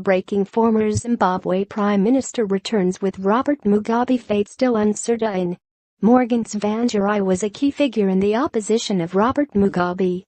Breaking: former Zimbabwe Prime Minister returns with Robert Mugabe, fate still uncertain. Morgan Tsvangirai was a key figure in the opposition of Robert Mugabe.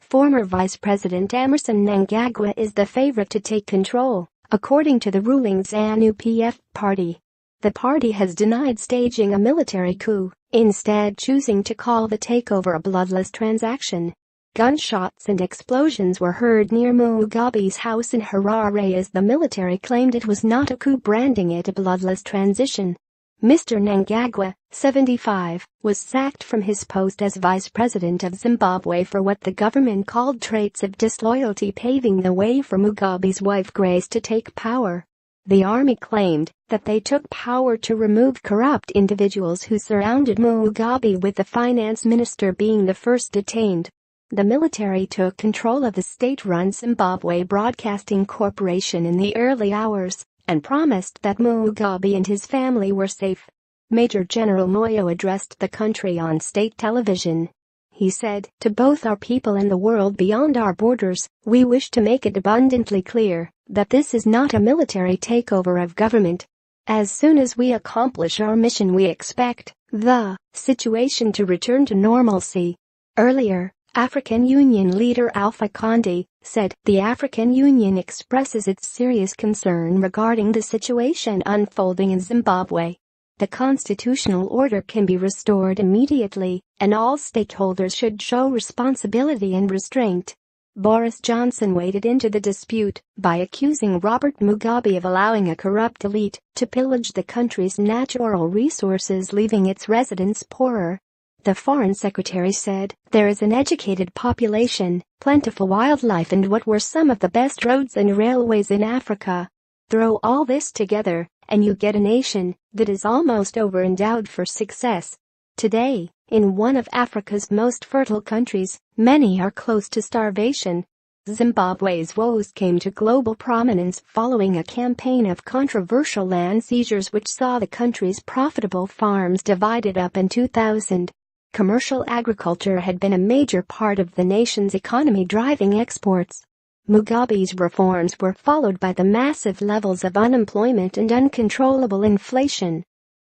Former Vice-President Emmerson Mnangagwa is the favorite to take control, according to the ruling ZANU PF Party. The party has denied staging a military coup, instead choosing to call the takeover a bloodless transaction. Gunshots and explosions were heard near Mugabe's house in Harare as the military claimed it was not a coup, branding it a bloodless transition. Mr. Mnangagwa, 75, was sacked from his post as Vice President of Zimbabwe for what the government called traits of disloyalty, paving the way for Mugabe's wife Grace to take power. The army claimed that they took power to remove corrupt individuals who surrounded Mugabe, with the finance minister being the first detained. The military took control of the state-run Zimbabwe Broadcasting Corporation in the early hours and promised that Mugabe and his family were safe. Major General Moyo addressed the country on state television. He said, "To both our people and the world beyond our borders, we wish to make it abundantly clear that this is not a military takeover of government. As soon as we accomplish our mission, we expect the situation to return to normalcy." Earlier, African Union leader Alpha Conde said, "The African Union expresses its serious concern regarding the situation unfolding in Zimbabwe. The constitutional order can be restored immediately, and all stakeholders should show responsibility and restraint." Boris Johnson waded into the dispute by accusing Robert Mugabe of allowing a corrupt elite to pillage the country's natural resources, leaving its residents poorer. The Foreign Secretary said, "There is an educated population, plentiful wildlife, and what were some of the best roads and railways in Africa. Throw all this together, and you get a nation that is almost over-endowed for success." Today, in one of Africa's most fertile countries, many are close to starvation. Zimbabwe's woes came to global prominence following a campaign of controversial land seizures which saw the country's profitable farms divided up in 2000. Commercial agriculture had been a major part of the nation's economy, driving exports. Mugabe's reforms were followed by the massive levels of unemployment and uncontrollable inflation.